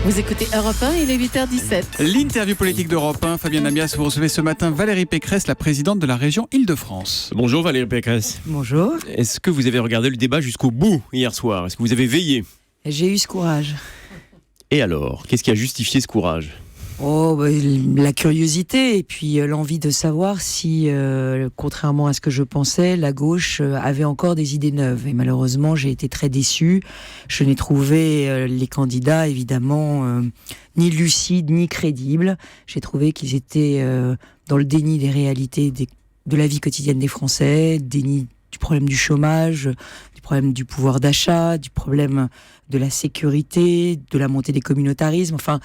Vous écoutez Europe 1, il est 8h17. L'interview politique d'Europe 1, Fabienne Amias, vous recevez ce matin Valérie Pécresse, la présidente de la région Île-de-France. Bonjour Valérie Pécresse. Bonjour. Est-ce que vous avez regardé le débat jusqu'au bout hier soir? Est-ce que vous avez veillé? J'ai eu ce courage. Et alors, qu'est-ce qui a justifié ce courage? La curiosité et puis l'envie de savoir si, contrairement à ce que je pensais, la gauche avait encore des idées neuves. Et malheureusement, j'ai été très déçue. Je n'ai trouvé les candidats, évidemment, ni lucides, ni crédibles. J'ai trouvé qu'ils étaient dans le déni des réalités de la vie quotidienne des Français, déni du problème du chômage, du problème du pouvoir d'achat, du problème de la sécurité, de la montée des communautarismes, enfin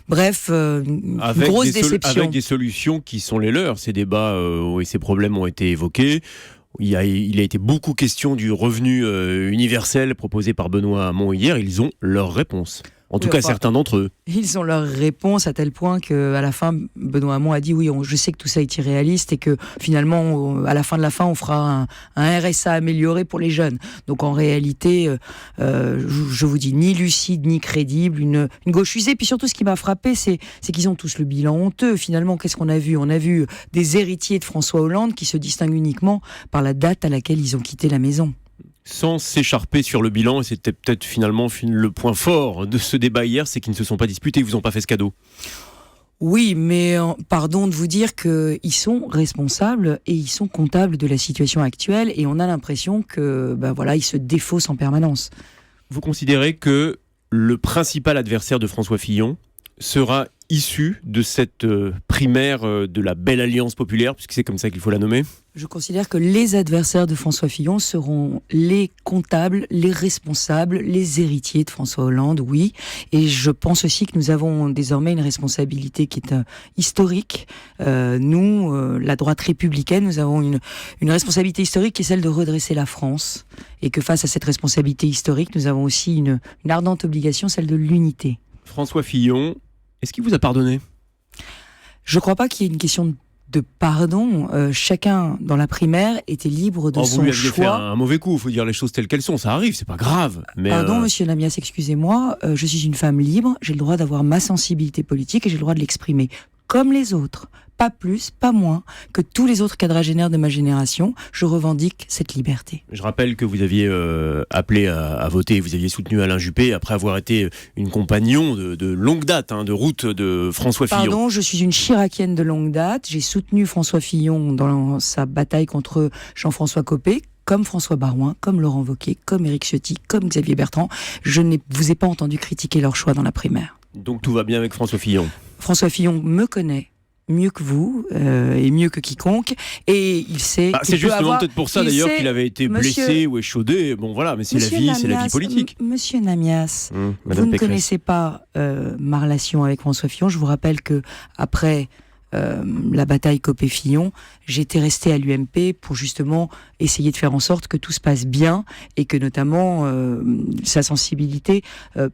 bref, une grosse déception. Avec des solutions qui sont les leurs. Ces débats et ces problèmes ont été évoqués. Il a été beaucoup question du revenu universel proposé par Benoît Hamon hier. Ils ont leur réponse. En tout cas, certains d'entre eux. Ils ont leur réponse à tel point qu'à la fin, Benoît Hamon a dit oui, je sais que tout ça est irréaliste et que finalement, à la fin de la fin, on fera un RSA amélioré pour les jeunes. Donc en réalité, je vous dis, ni lucide, ni crédible, une gauche usée. Puis surtout, ce qui m'a frappé, c'est qu'ils ont tous le bilan honteux. Finalement, qu'est-ce qu'on a vu? On a vu des héritiers de François Hollande qui se distinguent uniquement par la date à laquelle ils ont quitté la maison. Sans s'écharper sur le bilan, et c'était peut-être finalement le point fort de ce débat hier, c'est qu'ils ne se sont pas disputés, ils vous ont pas fait ce cadeau. Oui, mais pardon de vous dire qu'ils sont responsables et ils sont comptables de la situation actuelle et on a l'impression que, ils se défaussent en permanence. Vous considérez que le principal adversaire de François Fillon sera issu de cette primaire de la belle alliance populaire, puisque c'est comme ça qu'il faut la nommer? Je considère que les adversaires de François Fillon seront les comptables, les responsables, les héritiers de François Hollande, oui. Et je pense aussi que nous avons désormais une responsabilité qui est historique. Nous, la droite républicaine, nous avons une responsabilité historique qui est celle de redresser la France. Et que face à cette responsabilité historique, nous avons aussi une ardente obligation, celle de l'unité. François Fillon, est-ce qu'il vous a pardonné? Je ne crois pas qu'il y ait une question de pardon. Chacun, dans la primaire, était libre de son choix. Vous lui aviez fait un mauvais coup, il faut dire les choses telles qu'elles sont, ça arrive, c'est pas grave. Mais Pardon, monsieur Namias, excusez-moi, je suis une femme libre, j'ai le droit d'avoir ma sensibilité politique et j'ai le droit de l'exprimer. Comme les autres, pas plus, pas moins que tous les autres quadragénaires de ma génération, je revendique cette liberté. Je rappelle que vous aviez appelé à voter, vous aviez soutenu Alain Juppé après avoir été une compagnon de longue date, de route de François Fillon. Pardon, je suis une chiracienne de longue date, j'ai soutenu François Fillon dans sa bataille contre Jean-François Copé, comme François Baroin, comme Laurent Wauquiez, comme Éric Ciotti, comme Xavier Bertrand. Je ne vous ai pas entendu critiquer leur choix dans la primaire. Donc tout va bien avec François Fillon? François Fillon me connaît mieux que vous et mieux que quiconque et il sait c'est justement peut-être pour ça d'ailleurs qu'il avait été blessé ou échaudé, mais c'est la vie politique. Monsieur Namias, vous ne connaissez pas ma relation avec François Fillon. Je vous rappelle que après la bataille Copé-Fillon, j'étais restée à l'UMP pour justement essayer de faire en sorte que tout se passe bien et que notamment sa sensibilité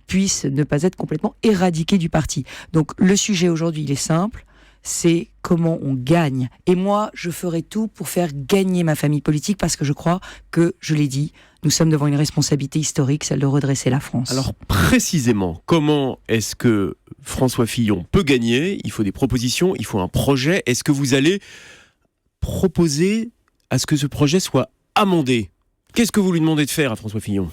puisse ne pas être complètement éradiquée du parti. Donc le sujet aujourd'hui, il est simple, c'est comment on gagne. Et moi, je ferai tout pour faire gagner ma famille politique parce que je crois que, je l'ai dit, nous sommes devant une responsabilité historique, celle de redresser la France. Alors précisément, comment est-ce que François Fillon peut gagner? Il faut des propositions, il faut un projet. Est-ce que vous allez proposer à ce que ce projet soit amendé? Qu'est-ce que vous lui demandez de faire à François Fillon?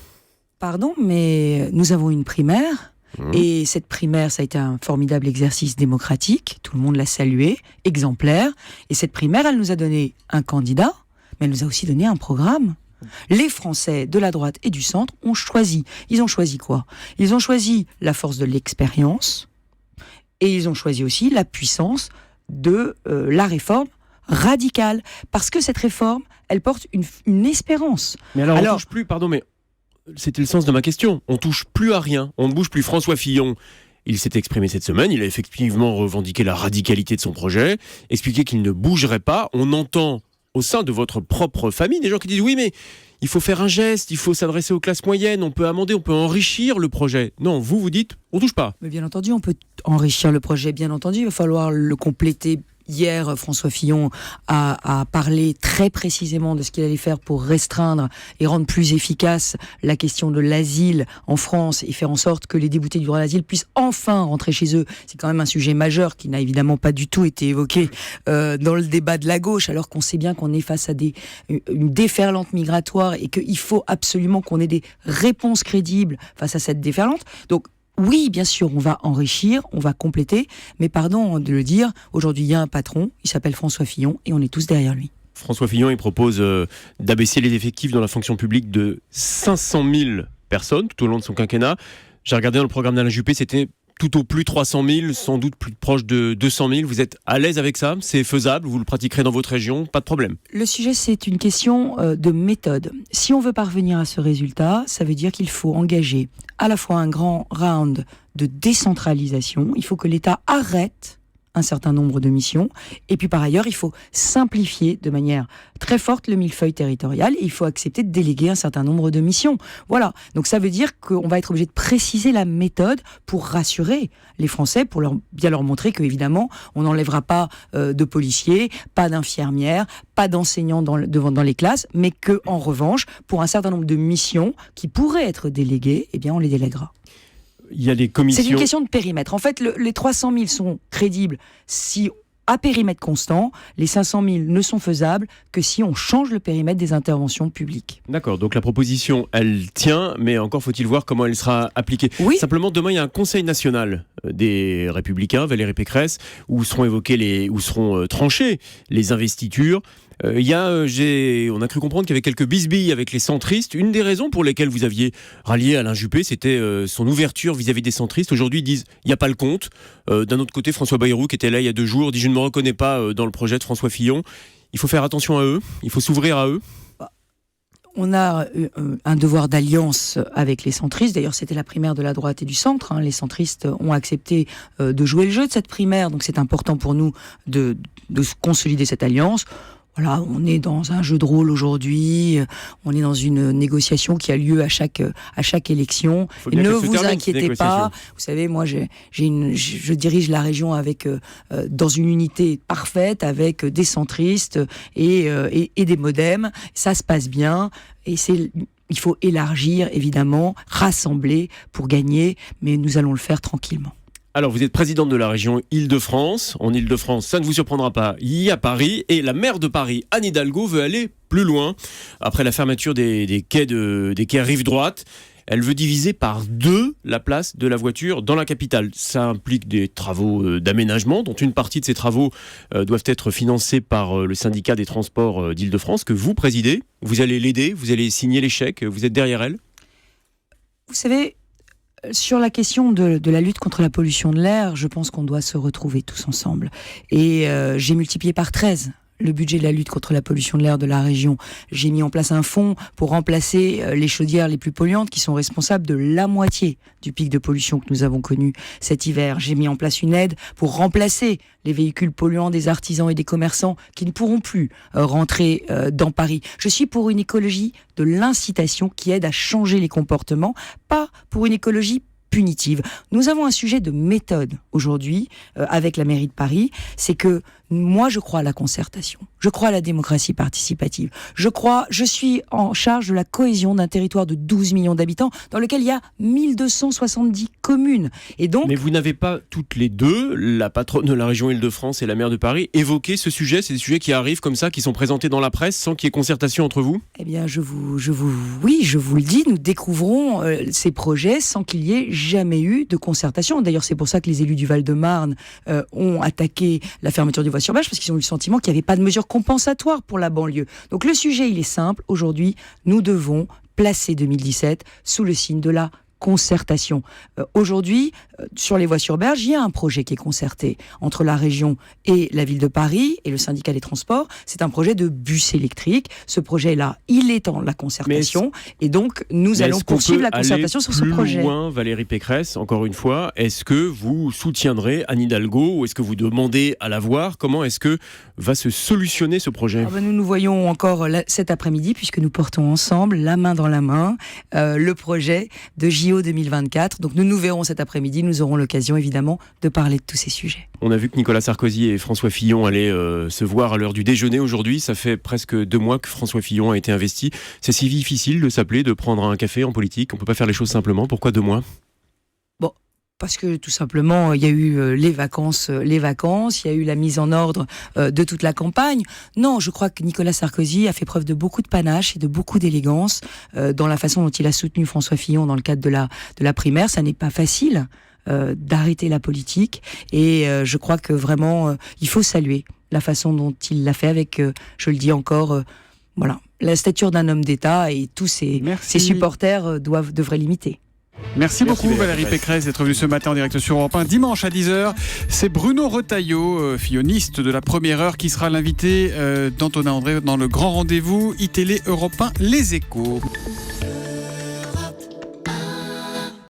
Pardon, mais nous avons une primaire. Et cette primaire, ça a été un formidable exercice démocratique, tout le monde l'a salué, exemplaire, et cette primaire, elle nous a donné un candidat, mais elle nous a aussi donné un programme. Les Français de la droite et du centre ont choisi. Ils ont choisi quoi? Ils ont choisi la force de l'expérience, et ils ont choisi aussi la puissance de la réforme radicale, parce que cette réforme, elle porte une espérance. Mais alors on touche plus, pardon, mais c'était le sens de ma question. On touche plus à rien. On ne bouge plus. François Fillon, il s'est exprimé cette semaine. Il a effectivement revendiqué la radicalité de son projet, expliqué qu'il ne bougerait pas. On entend au sein de votre propre famille des gens qui disent oui, mais il faut faire un geste, il faut s'adresser aux classes moyennes, on peut amender, on peut enrichir le projet. Non, vous dites, on touche pas. Mais bien entendu, on peut enrichir le projet, bien entendu. Il va falloir le compléter Hier, François Fillon a parlé très précisément de ce qu'il allait faire pour restreindre et rendre plus efficace la question de l'asile en France et faire en sorte que les déboutés du droit à l'asile puissent enfin rentrer chez eux. C'est quand même un sujet majeur qui n'a évidemment pas du tout été évoqué dans le débat de la gauche, alors qu'on sait bien qu'on est face à une déferlante migratoire et qu'il faut absolument qu'on ait des réponses crédibles face à cette déferlante. Donc, oui, bien sûr, on va enrichir, on va compléter, mais pardon de le dire, aujourd'hui il y a un patron, il s'appelle François Fillon et on est tous derrière lui. François Fillon, il propose d'abaisser les effectifs dans la fonction publique de 500 000 personnes tout au long de son quinquennat. J'ai regardé dans le programme d'Alain Juppé, c'était tout au plus 300 000, sans doute plus proche de 200 000. Vous êtes à l'aise avec ça? C'est faisable? Vous le pratiquerez dans votre région? Pas de problème. Le sujet, c'est une question de méthode. Si on veut parvenir à ce résultat, ça veut dire qu'il faut engager à la fois un grand round de décentralisation. Il faut que l'État arrête un certain nombre de missions. Et puis par ailleurs, il faut simplifier de manière très forte le millefeuille territorial. Et il faut accepter de déléguer un certain nombre de missions. Voilà. Donc ça veut dire qu'on va être obligé de préciser la méthode pour rassurer les Français, pour bien leur montrer qu'évidemment, on n'enlèvera pas de policiers, pas d'infirmières, pas d'enseignants dans les classes, mais qu'en revanche, pour un certain nombre de missions qui pourraient être déléguées, eh bien on les délèguera. Il y a des commissions. C'est une question de périmètre. En fait, les 300 000 sont crédibles si, à périmètre constant, les 500 000 ne sont faisables que si on change le périmètre des interventions publiques. D'accord, donc la proposition, elle tient, mais encore faut-il voir comment elle sera appliquée. Oui. Simplement, demain, il y a un conseil national des Républicains, Valérie Pécresse, où seront tranchées les investitures. On a cru comprendre qu'il y avait quelques bisbilles avec les centristes. Une des raisons pour lesquelles vous aviez rallié Alain Juppé, c'était son ouverture vis-à-vis des centristes. Aujourd'hui, ils disent il n'y a pas le compte. D'un autre côté, François Bayrou, qui était là il y a 2 jours, dit je ne me reconnais pas dans le projet de François Fillon. Il faut faire attention à eux, il faut s'ouvrir à eux. On a un devoir d'alliance avec les centristes. D'ailleurs, c'était la primaire de la droite et du centre. Les centristes ont accepté de jouer le jeu de cette primaire. Donc, c'est important pour nous de consolider cette alliance. Voilà, on est dans un jeu de rôle aujourd'hui, on est dans une négociation qui a lieu à chaque élection. Et ne vous inquiétez pas, vous savez, moi je dirige la région avec dans une unité parfaite avec des centristes et des modems. Ça se passe bien et il faut élargir évidemment, rassembler pour gagner, mais nous allons le faire tranquillement. Alors, vous êtes présidente de la région Île-de-France. En Île-de-France, ça ne vous surprendra pas, il y a Paris. Et la maire de Paris, Anne Hidalgo, veut aller plus loin. Après la fermeture des quais rive droite, elle veut diviser par 2 la place de la voiture dans la capitale. Ça implique des travaux d'aménagement, dont une partie de ces travaux doivent être financés par le syndicat des transports d'Île-de-France, que vous présidez. Vous allez l'aider, vous allez signer les chèques, vous êtes derrière elle. Vous savez, sur la question de la lutte contre la pollution de l'air, je pense qu'on doit se retrouver tous ensemble. Et j'ai multiplié par 13 le budget de la lutte contre la pollution de l'air de la région. J'ai mis en place un fonds pour remplacer les chaudières les plus polluantes qui sont responsables de la moitié du pic de pollution que nous avons connu cet hiver. J'ai mis en place une aide pour remplacer les véhicules polluants des artisans et des commerçants qui ne pourront plus rentrer dans Paris. Je suis pour une écologie de l'incitation qui aide à changer les comportements, pas pour une écologie punitive. Nous avons un sujet de méthode aujourd'hui avec la mairie de Paris, c'est que moi je crois à la concertation, je crois à la démocratie participative, je suis en charge de la cohésion d'un territoire de 12 millions d'habitants dans lequel il y a 1270 communes. Et donc, mais vous n'avez pas toutes les deux, la patronne de la région Île-de-France et la maire de Paris, évoqué ce sujet? C'est des sujets qui arrivent comme ça, qui sont présentés dans la presse sans qu'il y ait concertation entre vous? Eh bien, je vous le dis, nous découvrons ces projets sans qu'il y ait jamais eu de concertation. D'ailleurs, c'est pour ça que les élus du Val-de-Marne ont attaqué la fermeture du voies sur berge, parce qu'ils ont eu le sentiment qu'il n'y avait pas de mesures compensatoires pour la banlieue. Donc le sujet, il est simple. Aujourd'hui, nous devons placer 2017 sous le signe de la concertation. Aujourd'hui, sur les voies sur berge, il y a un projet qui est concerté entre la région et la ville de Paris et le syndicat des transports. C'est un projet de bus électrique. Ce projet-là, il est en la concertation et donc nous allons poursuivre la concertation sur ce projet. Plus loin, Valérie Pécresse, encore une fois, est-ce que vous soutiendrez Anne Hidalgo ou est-ce que vous demandez à la voir? Comment est-ce que va se solutionner ce projet? Nous nous voyons encore cet après-midi puisque nous portons ensemble, la main dans la main, le projet de JO JO 2024. Donc nous nous verrons cet après-midi, nous aurons l'occasion évidemment de parler de tous ces sujets. On a vu que Nicolas Sarkozy et François Fillon allaient se voir à l'heure du déjeuner aujourd'hui. Ça fait presque 2 mois que François Fillon a été investi. C'est si difficile de s'appeler, de prendre un café en politique. On ne peut pas faire les choses simplement. Pourquoi 2 mois ? Parce que tout simplement, il y a eu les vacances, il y a eu la mise en ordre de toute la campagne. Non, je crois que Nicolas Sarkozy a fait preuve de beaucoup de panache et de beaucoup d'élégance dans la façon dont il a soutenu François Fillon dans le cadre de la primaire. Ça n'est pas facile d'arrêter la politique et je crois que vraiment, il faut saluer la façon dont il l'a fait avec, je le dis encore, la stature d'un homme d'État et tous ses supporters devraient l'imiter. Merci beaucoup Valérie Pécresse d'être venue ce matin en direct sur Europe 1. Dimanche à 10h, c'est Bruno Retailleau, filloniste de la première heure, qui sera l'invité d'Antonin André dans le grand rendez-vous iTélé Europe 1 Les Échos.